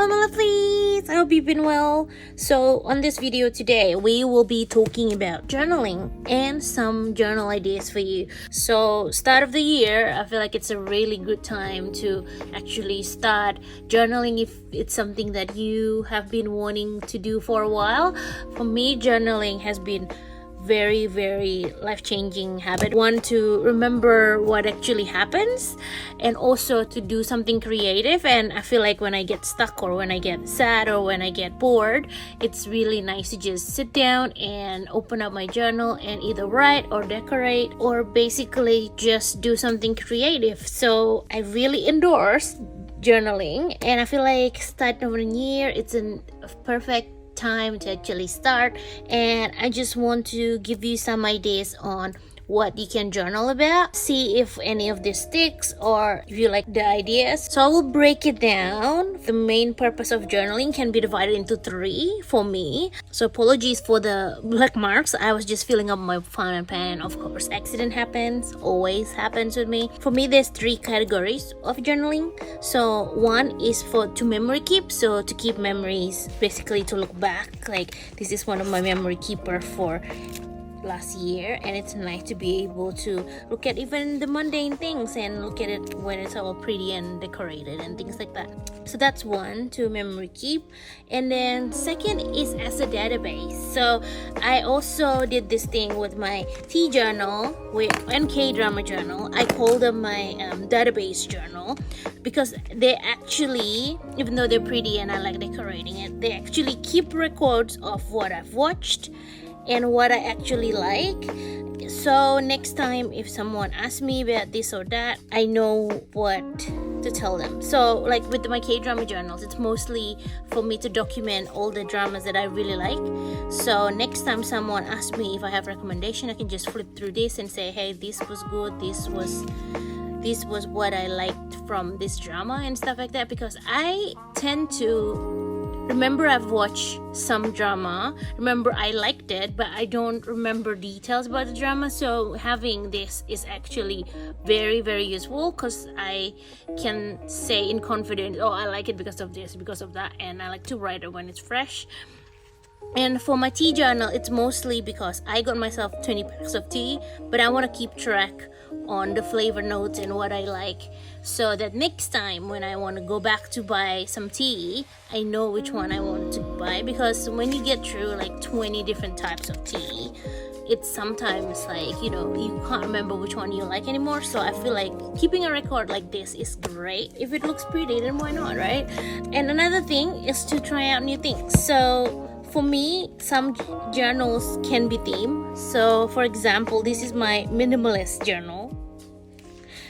my lovelies! I hope you've been well. So on this video today, we will be talking about journaling and some journal ideas for you. So start of the year, I feel like it's a really good time to actually start journaling if it's something that you have been wanting to do for a while. For me, journaling has been very life-changing habit. One, to remember what actually happens, and also to do something creative. And I feel like when I get stuck or when I get sad or when I get bored, it's really nice to just sit down and open up my journal and either write or decorate or basically just do something creative. So I really endorse journaling, and I feel like start of the year, it's a perfect time to actually start. And I just want to give you some ideas on what you can journal about, see if any of this sticks or if you like the ideas. So I will break it down. The main purpose of journaling can be divided into 3 for me. So apologies for the black marks. I was just filling up my fountain pen. Of course, accident happens, always happens with me. For me, there's 3 categories of journaling. So one is to memory keep, so to keep memories, basically to look back. Like, this is one of my memory keeper for last year, and it's nice to be able to look at even the mundane things and look at it when it's all pretty and decorated and things like that. So that's one, to memory keep. And then second is as a database. So I also did this thing with my tea journal and K-drama journal. I call them my database journal, because they actually, even though they're pretty and I like decorating it, they actually keep records of what I've watched and what I actually like. So next time if someone asks me about this or that, I know what to tell them. So like with my K-drama journals, it's mostly for me to document all the dramas that I really like. So next time someone asks me if I have recommendation, I can just flip through this and say, hey, this was good, this was what I liked from this drama and stuff like that. Because I tend to remember I've watched some drama, remember I liked it, but I don't remember details about the drama. So having this is actually very useful, because I can say in confidence, oh, I like it because of this, because of that, and I like to write it when it's fresh. And for my tea journal, it's mostly because I got myself 20 packs of tea, but I want to keep track on the flavor notes and what I like, so that next time when I want to go back to buy some tea, I know which one I want to buy. Because when you get through like 20 different types of tea, it's sometimes like, you can't remember which one you like anymore. So I feel like keeping a record like this is great. If it looks pretty, then why not, right? And another thing is to try out new things. So for me, some journals can be themed. So for example, this is my minimalist journal.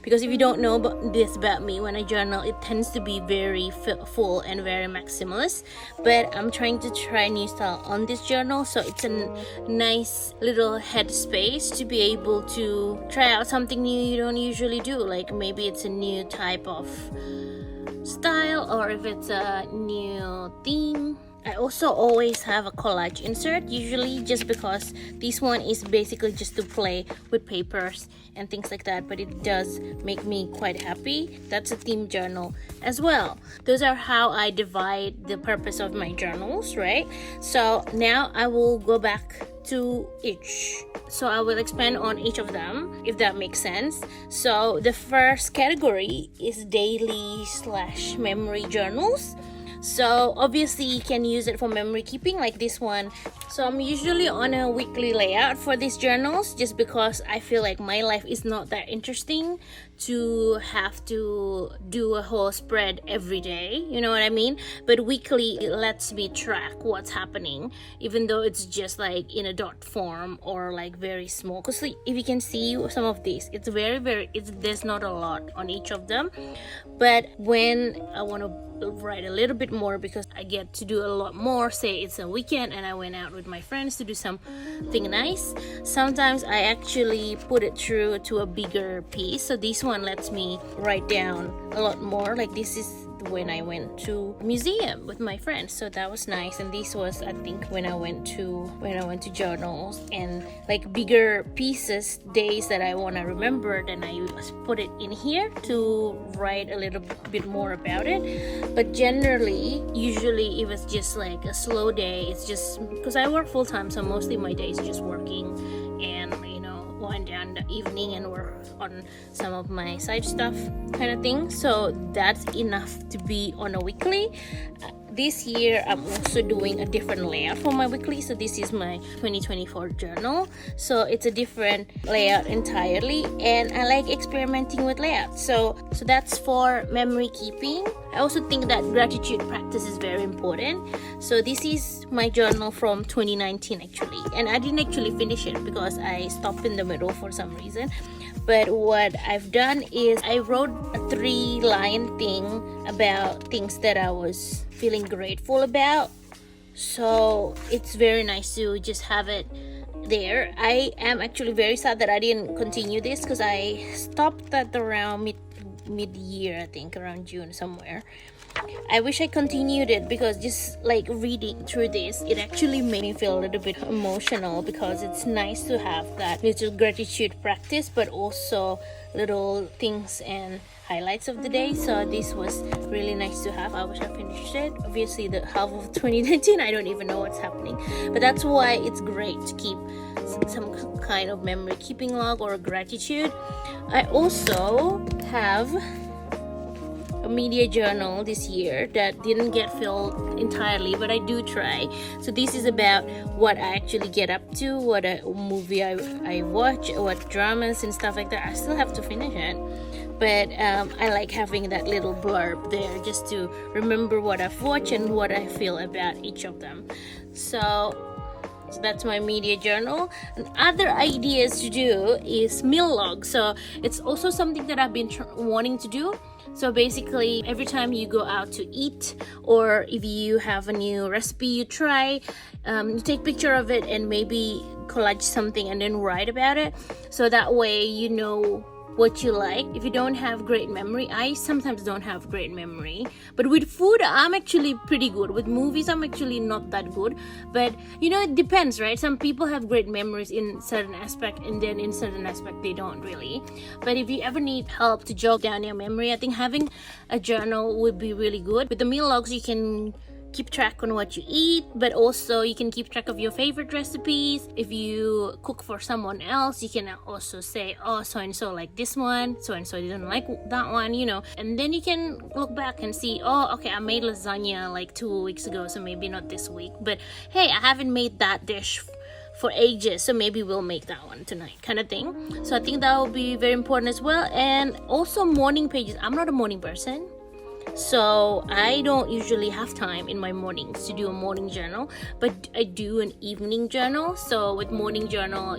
Because if you don't know this about me, when I journal, it tends to be very full and very maximalist. But I'm trying to try a new style on this journal. So it's a nice little headspace to be able to try out something new you don't usually do. Like maybe it's a new type of style, or if it's a new theme. I also always have a collage insert, usually, just because this one is basically just to play with papers and things like that, but it does make me quite happy. That's a theme journal as well. Those are how I divide the purpose of my journals, right? So now I will go back to each. So I will expand on each of them, if that makes sense. So the first category is daily/memory journals. So obviously you can use it for memory keeping, like this one. So I'm usually on a weekly layout for these journals, just because I feel like my life is not that interesting to have to do a whole spread every day, you know what I mean? But weekly, it lets me track what's happening, even though it's just like in a dot form or like very small. Because if you can see some of these, it's there's not a lot on each of them. But when I want to write a little bit more, because I get to do a lot more, say it's a weekend and I went out with my friends to do something nice, sometimes I actually put it through to a bigger piece. So this one lets me write down a lot more. Like this is when I went to a museum with my friends, so that was nice. And this was, I think, when I went to journals and like bigger pieces, days that I want to remember, then I put it in here to write a little bit more about it. But generally, usually if it's just like a slow day, it's just because I work full-time, so mostly my day is just working and wind down the evening and work on some of my side stuff kind of thing. So that's enough to be on a weekly. This year I'm also doing a different layout for my weekly. So this is my 2024 journal, so it's a different layout entirely, and I like experimenting with layouts. So that's for memory keeping. I also think that gratitude practice is very important. So this is my journal from 2019 actually, and I didn't actually finish it because I stopped in the middle for some reason. But what I've done is I wrote a 3-line thing about things that I was feeling grateful about. So it's very nice to just have it there. I am actually very sad that I didn't continue this because I stopped at around mid-year, I think around June somewhere. I wish I continued it because just like reading through this, it actually made me feel a little bit emotional, because it's nice to have that little gratitude practice, but also little things and highlights of the day. So this was really nice to have. I wish I finished it. Obviously the half of 2019, I don't even know what's happening, but that's why it's great to keep some kind of memory keeping log or gratitude. I also have a media journal this year that didn't get filled entirely, but I do try. So this is about what I actually get up to, what a movie I watch, what dramas and stuff like that. I still have to finish it, but I like having that little blurb there just to remember what I've watched and what I feel about each of them. So that's my media journal. And other ideas to do is meal log. So it's also something that I've been wanting to do. So basically, every time you go out to eat, or if you have a new recipe you try, you take picture of it and maybe collage something and then write about it. So that way you know what you like. If you don't have great memory, I sometimes don't have great memory, but with food I'm actually pretty good. With movies I'm actually not that good, but it depends, right? Some people have great memories in certain aspect, and then in certain aspect they don't really. But if you ever need help to jog down your memory, I think having a journal would be really good. With the meal logs, you can keep track on what you eat, but also you can keep track of your favorite recipes. If you cook for someone else, you can also say, oh, so and so like this one, so and so didn't like that one, and then you can look back and see, oh, okay, I made lasagna like 2 weeks ago, so maybe not this week, but hey, I haven't made that dish for ages, so maybe we'll make that one tonight, kind of thing. So I think that will be very important as well. And also morning pages. I'm not a morning person, so I don't usually have time in my mornings to do a morning journal, but I do an evening journal. So with morning journal,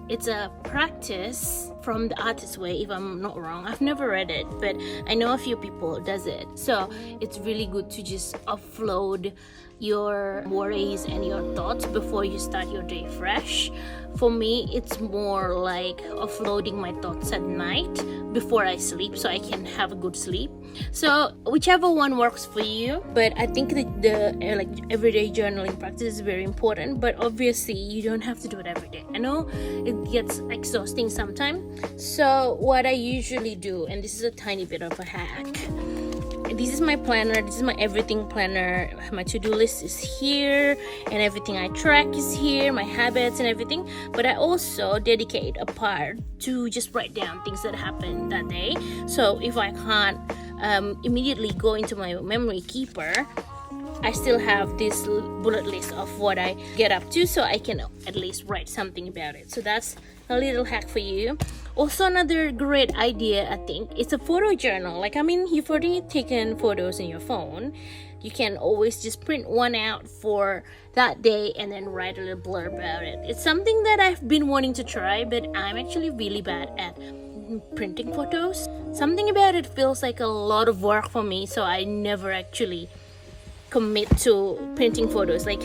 it's a practice from The Artist's Way, if I'm not wrong. I've never read it, but I know a few people does it. So it's really good to just offload your worries and your thoughts before you start your day fresh. For me, it's more like offloading my thoughts at night before I sleep, so I can have a good sleep. So whichever one works for you, but I think that the like everyday journaling practice is very important. But obviously you don't have to do it every day. I know it gets exhausting sometimes. So what I usually do, and this is a tiny bit of a hack, this is my planner, this is my everything planner. My to-do list is here, and everything I track is here, my habits and everything. But I also dedicate a part to just write down things that happened that day. So if I can't immediately go into my memory keeper, I still have this bullet list of what I get up to, so I can at least write something about it. So that's a little hack for you. Also, another great idea, I think, is a photo journal. You've already taken photos in your phone. You can always just print one out for that day and then write a little blurb about it. It's something that I've been wanting to try, but I'm actually really bad at printing photos. Something about it feels like a lot of work for me, so I never actually commit to printing photos. Like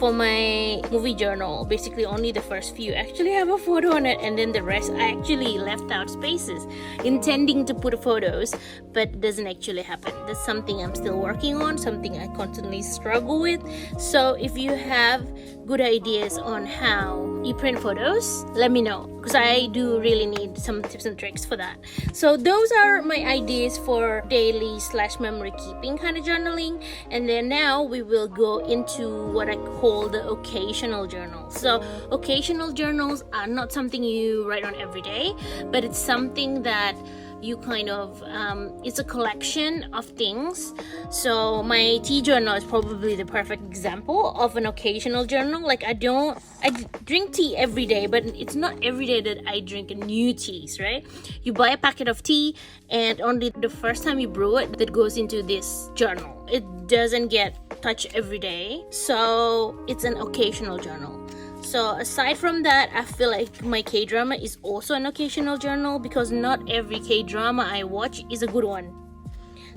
for my movie journal, basically only the first few actually have a photo on it, and then the rest I actually left out spaces, intending to put photos, but it doesn't actually happen. That's something I'm still working on, something I constantly struggle with. So if you have good ideas on how you print photos, let me know, because I do really need some tips and tricks for that. So those are my ideas for daily / memory keeping kind of journaling. And then now we will go into what I call the occasional journal. So occasional journals are not something you write on every day, but it's something that you kind of it's a collection of things. So my tea journal is probably the perfect example of an occasional journal. Like I drink tea every day, but it's not every day that I drink new teas, right? You buy a packet of tea and only the first time you brew it, that goes into this journal. It doesn't get touched every day, so it's an occasional journal. So aside from that, I feel like my K-drama is also an occasional journal, because not every K-drama I watch is a good one.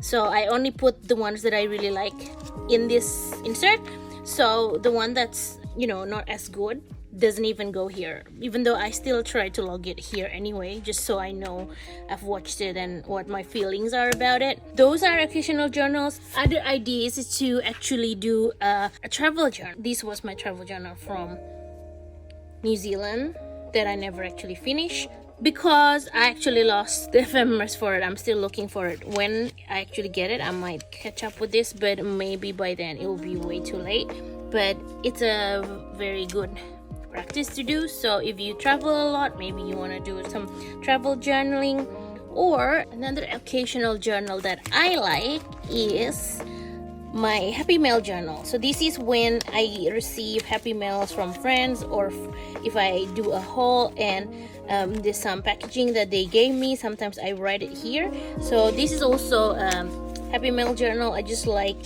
So I only put the ones that I really like in this insert. So the one that's, not as good doesn't even go here, even though I still try to log it here anyway, just so I know I've watched it and what my feelings are about it. Those are occasional journals. Other ideas is to actually do a travel journal. This was my travel journal from New Zealand that I never actually finished, because I actually lost the ephemeris for it. I'm still looking for it. When I actually get it, I might catch up with this, but maybe by then it will be way too late. But it's a very good practice to do. So if you travel a lot, maybe you want to do some travel journaling. Or another occasional journal that I like is my happy mail journal. So this is when I receive happy mails from friends, or if I do a haul and there's some packaging that they gave me, sometimes I write it here. So this is also happy mail journal. I just like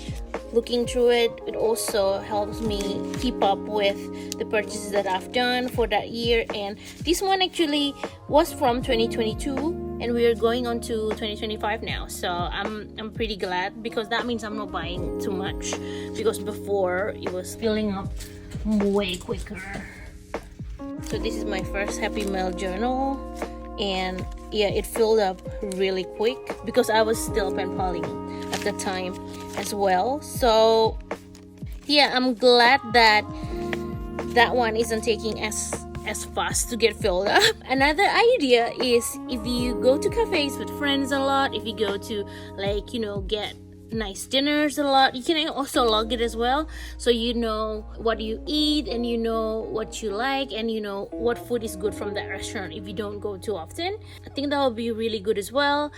looking through it. It also helps me keep up with the purchases that I've done for that year. And this one actually was from 2022, and we're going on to 2025 now. So I'm pretty glad, because that means I'm not buying too much, because before it was filling up way quicker. So this is my first happy mail journal, and yeah, it filled up really quick because I was still pen paling at the time as well. So yeah, I'm glad that that one isn't taking as fast to get filled up. Another idea is, if you go to cafes with friends a lot, if you go to get nice dinners a lot, you can also log it as well, so you know what you eat, and you know what you like, and you know what food is good from that restaurant if you don't go too often. I think that would be really good as well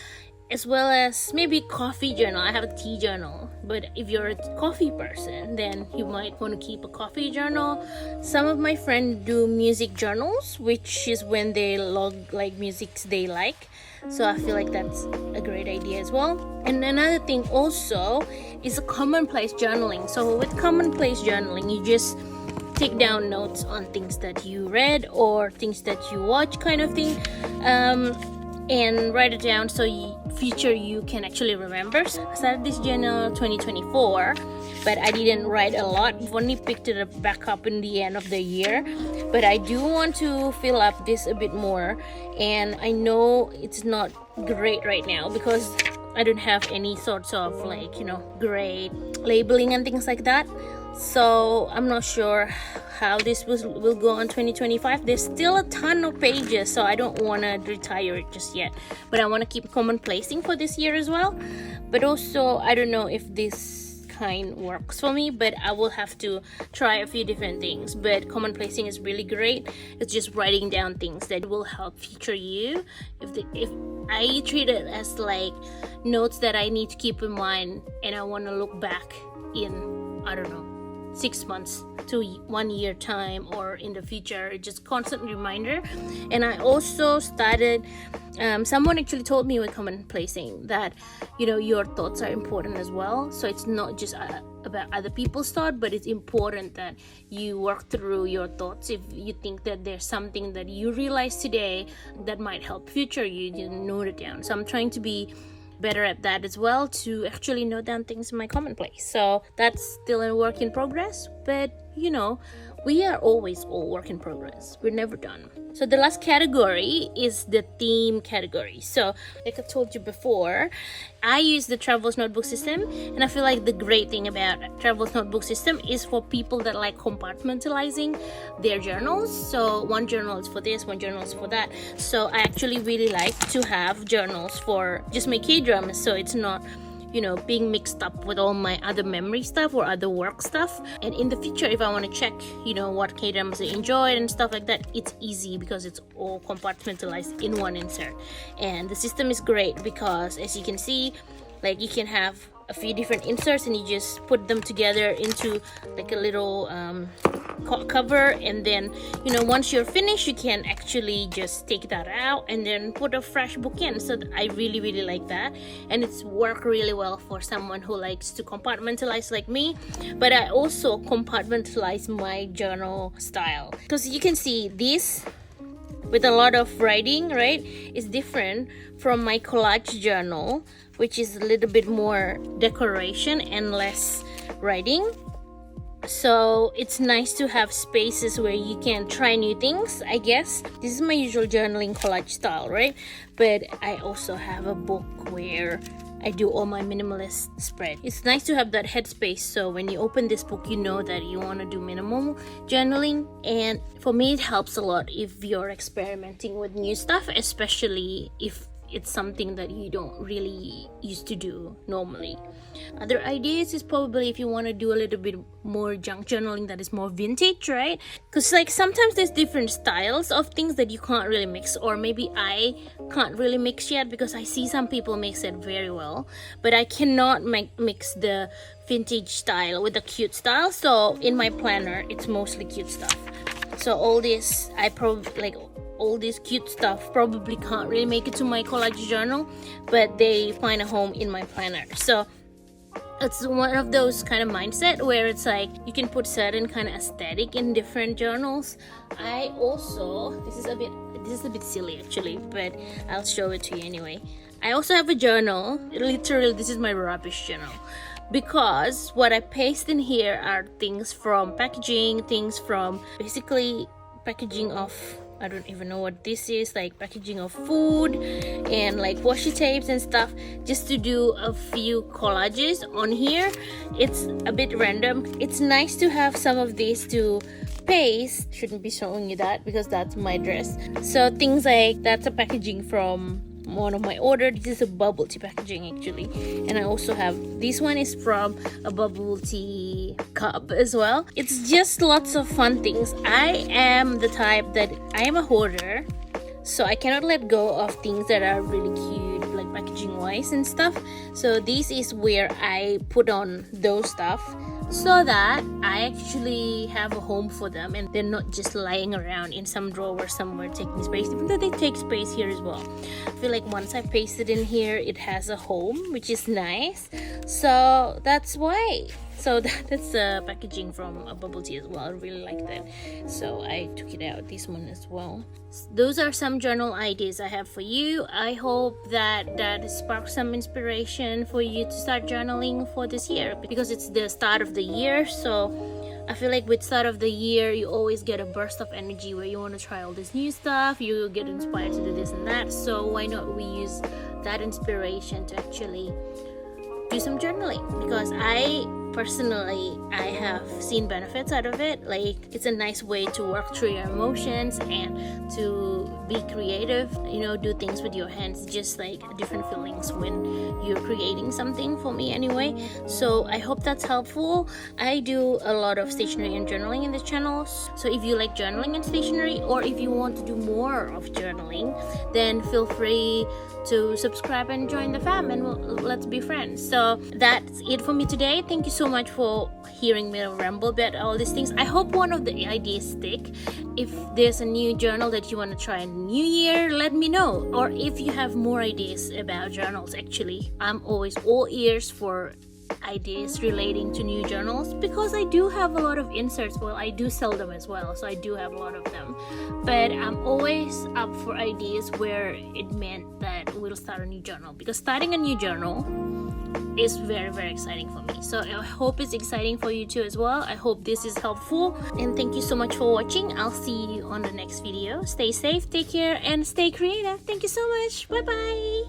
as maybe coffee journal. I have a tea journal, but if you're a coffee person, then you might want to keep a coffee journal. Some of my friends do music journals, which is when they log musics they like. So I feel like that's a great idea as well. And another thing also is a commonplace journaling. So with commonplace journaling, you just take down notes on things that you read or things that you watch, kind of thing, and write it down so future you can actually remember. So I started this journal 2024, but I didn't write a lot. I've only picked it back up in the end of the year, but I do want to fill up this a bit more. And I know it's not great right now because I don't have any sorts of great labeling and things like that. So I'm not sure how this will go on 2025. There's still a ton of pages, so I don't want to retire it just yet, but I want to keep commonplacing for this year as well. But also, I don't know if this kind works for me, but I will have to try a few different things. But commonplacing is really great. It's just writing down things that will help feature you. If I treat it as notes that I need to keep in mind, and I want to look back in, I don't know, 6 months to 1 year time, or in the future, just constant reminder. And I also started someone actually told me with commonplacing that your thoughts are important as well. So it's not just about other people's thought, but it's important that you work through your thoughts. If you think that there's something that you realize today that might help future you, note it down. So I'm trying to be better at that as well, to actually note down things in my commonplace. So that's still a work in progress, but we are always all work in progress. We're never done. So the last category is the theme category. So like I told you before, I use the Travel's Notebook system, and I feel like the great thing about Travel's Notebook system is for people that like compartmentalizing their journals. So one journal is for this, one journal is for that. So I actually really like to have journals for just my K-dramas, so it's not being mixed up with all my other memory stuff or other work stuff. And in the future, if I want to check what K-dramas I enjoyed and stuff like that, it's easy because it's all compartmentalized in one insert. And the system is great because, as you can see, like, you can have a few different inserts and you just put them together into like a little cover, and then once you're finished, you can actually just take that out and then put a fresh book in. So I really like that, and it's worked really well for someone who likes to compartmentalize like me. But I also compartmentalize my journal style, because you can see this with a lot of writing, right, is different from my collage journal, which is a little bit more decoration and less writing. So it's nice to have spaces where you can try new things, I guess. This is my usual journaling collage style, right? But I also have a book where I do all my minimalist spread. It's nice to have that headspace, so when you open this book, you know that you want to do minimal journaling. And for me, it helps a lot if you're experimenting with new stuff, especially if it's something that you don't really used to do normally. Other ideas is probably if you want to do a little bit more junk journaling that is more vintage, right? Because like sometimes there's different styles of things that you can't really mix, or maybe I can't really mix yet because I see some people mix it very well, but I cannot mix the vintage style with the cute style. So in my planner, it's mostly cute stuff. So all this, all this cute stuff probably can't really make it to my collage journal, but they find a home in my planner. So it's one of those kind of mindset where it's like you can put certain kind of aesthetic in different journals. I also, this is a bit silly actually, but I'll show it to you anyway. I also have a journal. Literally, this is my rubbish journal, because what I paste in here are things from packaging, things from basically packaging of, I don't even know what this is, like packaging of food and like washi tapes and stuff, just to do a few collages on here. It's a bit random. It's nice to have some of these to paste. Shouldn't be showing you that because that's my dress. So things like that's a packaging from one of my orders. This is a bubble tea packaging actually, and I also have this one is from a bubble tea cup as well. It's just lots of fun things. I am the type that I am a hoarder, so I cannot let go of things that are really cute, like packaging wise and stuff. So this is where I put on those stuff, so that I actually have a home for them and they're not just lying around in some drawer somewhere taking space, even though they take space here as well. I feel like once I paste it in here, it has a home, which is nice. So that's why. So that's the packaging from a bubble tea as well. I really like that, so I took it out, this one as well. Those are some journal ideas I have for you. I hope that sparks some inspiration for you to start journaling for this year, because it's the start of the year. So I feel like with start of the year, you always get a burst of energy where you want to try all this new stuff, you get inspired to do this and that. So why not we use that inspiration to actually do some journaling? Because I have seen benefits out of it. Like, it's a nice way to work through your emotions and to be creative, do things with your hands, just like different feelings when you're creating something, for me anyway. So I hope that's helpful. I do a lot of stationery and journaling in this channel, so if you like journaling and stationery, or if you want to do more of journaling, then feel free to subscribe and join the fam, and let's be friends. So that's it for me today. Thank you so much for hearing me ramble about all these things. I hope one of the ideas stick. If there's a new journal that you want to try in the new year, let me know. Or if you have more ideas about journals, actually, I'm always all ears for ideas relating to new journals, because I do have a lot of inserts. Well, I do sell them as well, so I do have a lot of them, but I'm always up for ideas where it meant that we'll start a new journal, because starting a new journal is very, very exciting for me. So I hope it's exciting for you too as well. I hope this is helpful, and thank you so much for watching. I'll see you on the next video. Stay safe, take care, and stay creative. Thank you so much. Bye bye.